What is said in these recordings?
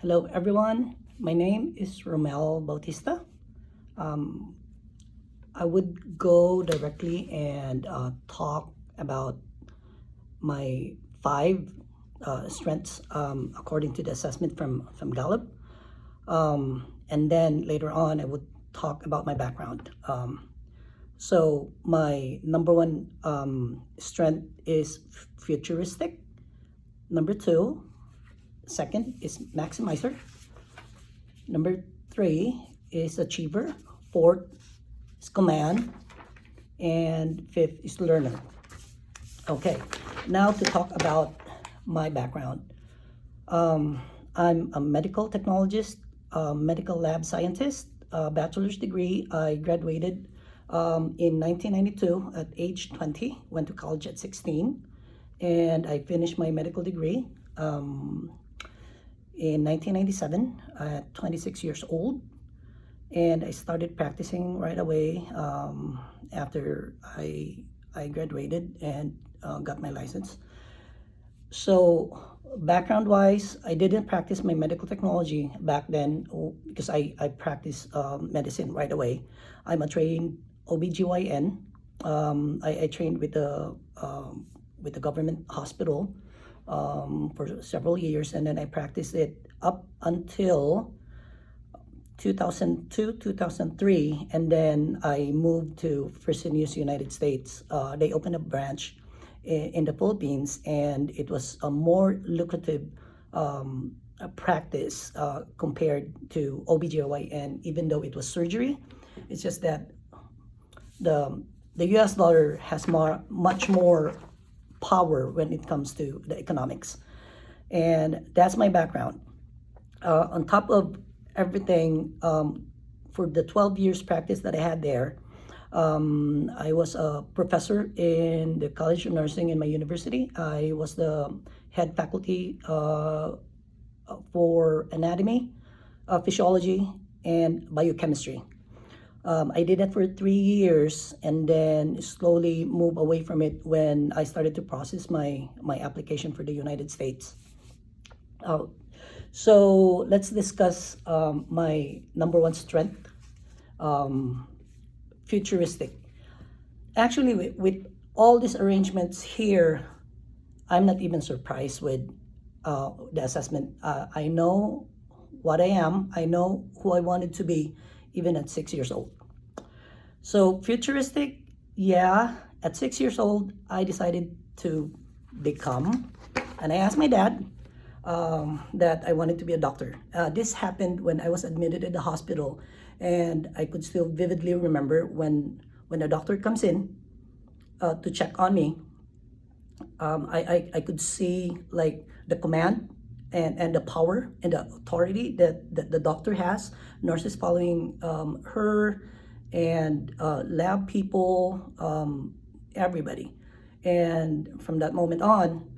Hello everyone, my name is Romel Bautista. Um, I would go directly and talk about my five strengths according to the assessment from Gallup. And then later on, I would talk about my background. So my number one strength is futuristic. Number two, second is maximizer. Number three is achiever. Fourth is command. And fifth is learner. Okay, now to talk about my background. I'm a medical technologist, a medical lab scientist, a bachelor's degree. I graduated in 1992 at age 20, went to college at 16, and I finished my medical degree in 1997 at 26 years old. And I started practicing right away after I graduated and got my license. So background-wise, I didn't practice my medical technology back then because I practiced medicine right away. I'm a trained OBGYN. I trained with the government hospital for several years, and then I practiced it up until 2002, 2003, and then I moved to Fresenius, United States. They opened a branch in the Philippines, and it was a more lucrative practice compared to OBGYN, even though it was surgery. It's just that the US dollar has much more power when it comes to the economics. And that's my background. On top of everything, for the 12 years practice that I had there, I was a professor in the College of Nursing in my university. I was the head faculty for anatomy, physiology, and biochemistry. I did that for 3 years and then slowly moved away from it when I started to process my application for the United States. So let's discuss my number one strength, futuristic. Actually, with all these arrangements here, I'm not even surprised with the assessment. I know what I am. I know who I wanted to be, even at 6 years old. So futuristic, yeah, at 6 years old, I decided to become, and I asked my dad that I wanted to be a doctor. This happened when I was admitted in the hospital, and I could still vividly remember when the doctor comes in to check on me. I could see like the command and the power and the authority that the doctor has, nurses following her, and lab people, everybody. And from that moment on,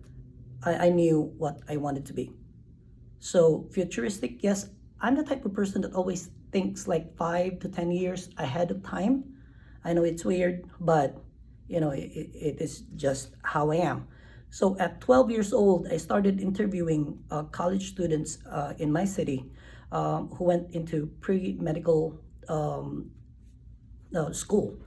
I knew what I wanted to be. So futuristic, yes, I'm the type of person that always thinks like 5 to 10 years ahead of time. I know it's weird, but it is just how I am. So at 12 years old, I started interviewing college students in my city who went into pre-medical school.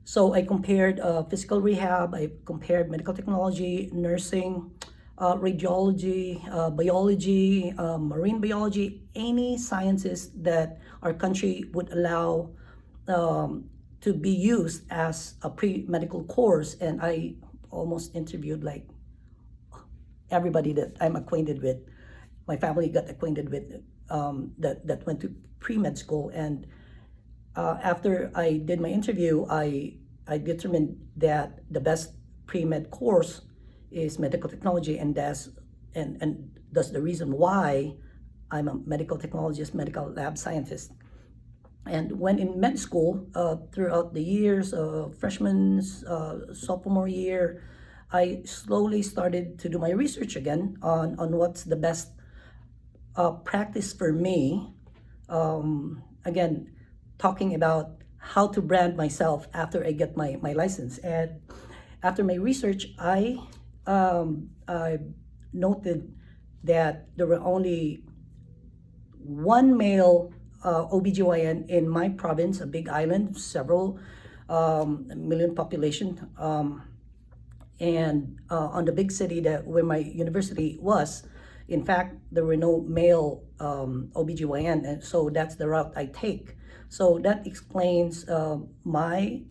So I compared physical rehab, I compared medical technology, nursing, radiology, biology, marine biology, any sciences that our country would allow to be used as a pre-medical course. And I almost interviewed like everybody that I'm acquainted with. My family got acquainted with that went to pre-med school. And after I did my interview, I determined that the best pre-med course is medical technology, and that's the reason why I'm a medical technologist, medical lab scientist. And when in med school, throughout the years, freshman, sophomore year, I slowly started to do my research again on what's the best practice for me. Again, talking about how to brand myself after I get my license. And after my research, I noted that there were only one male OBGYN in my province, a big island, several million population, and on the big city that where my university was, in fact, there were no male OBGYN, and so that's the route I take. So that explains my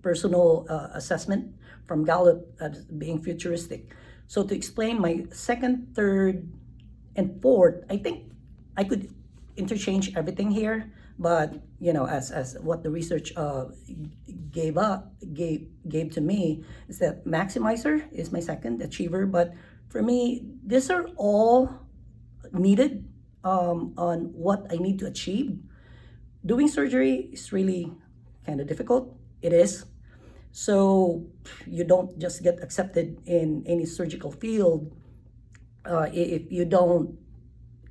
personal assessment from Gallup as being futuristic. So to explain my second, third, and fourth, I think I could interchange everything here, but as what the research gave to me is that maximizer is my second, achiever. But for me, these are all needed on what I need to achieve. Doing surgery is really kind of difficult. It is. So you don't just get accepted in any surgical field if you don't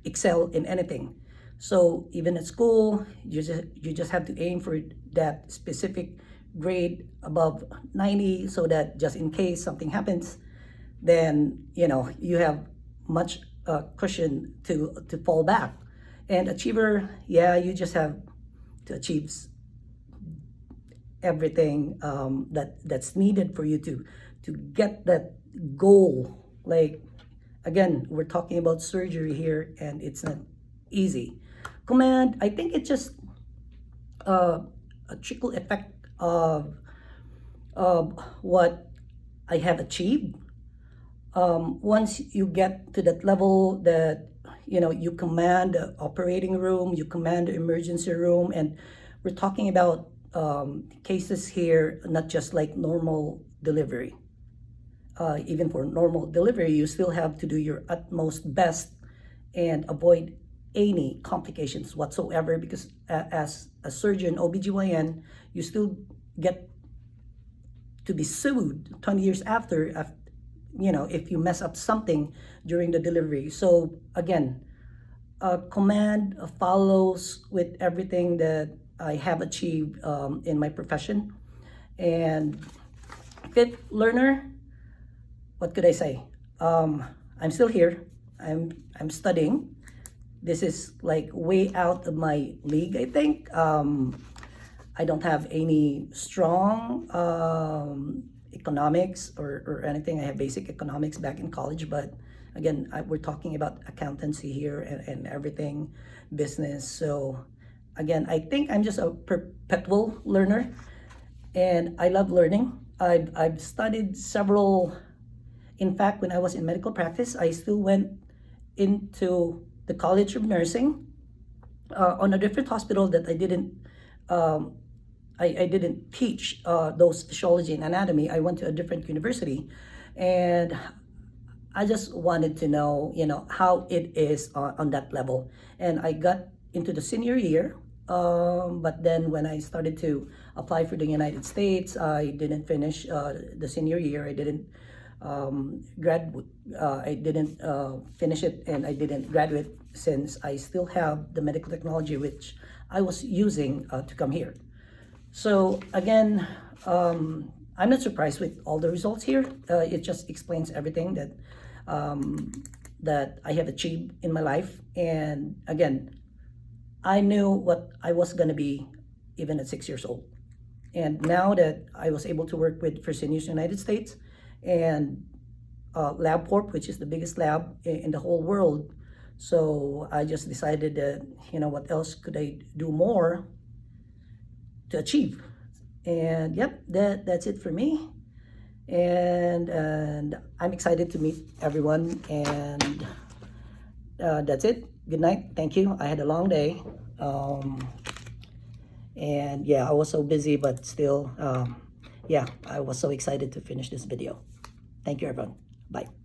excel in anything. So even at school, you just have to aim for that specific grade above 90, so that just in case something happens, then you have much cushion to fall back. And achiever, yeah, you just have to achieve everything that's needed for you to get that goal. Like, again, we're talking about surgery here, and it's not easy. Command, I think it's just a trickle effect of what I have achieved. Once you get to that level that you command the operating room, you command the emergency room, and we're talking about cases here, not just like normal delivery. Even for normal delivery, you still have to do your utmost best and avoid any complications whatsoever, because as a surgeon, OBGYN, you still get to be sued 20 years after if you mess up something during the delivery. So again, command follows with everything that I have achieved in my profession. And fifth, learner, what could I say? I'm still here. I'm studying. This is like way out of my league, I think. I don't have any strong economics or anything. I have basic economics back in college, but again, we're talking about accountancy here and everything, business. So again, I think I'm just a perpetual learner, and I love learning. I've studied several. In fact, when I was in medical practice, I still went into the College of Nursing on a different hospital that I didn't teach those physiology and anatomy. I went to a different university, and I just wanted to know, how it is on that level. And I got into the senior year, but then when I started to apply for the United States, I didn't finish the senior year. I didn't finish it, and I didn't graduate, since I still have the medical technology which I was using to come here. So again, I'm not surprised with all the results here. It just explains everything that I have achieved in my life. And again, I knew what I was gonna be even at 6 years old. And now that I was able to work with Fresenius United States and LabCorp, which is the biggest lab in the whole world, so I just decided that, what else could I do more to achieve? And yep, that's it for me. And I'm excited to meet everyone. And that's it. Good night. Thank you. I had a long day. And yeah, I was so busy, but still, yeah, I was so excited to finish this video. Thank you, everyone. Bye.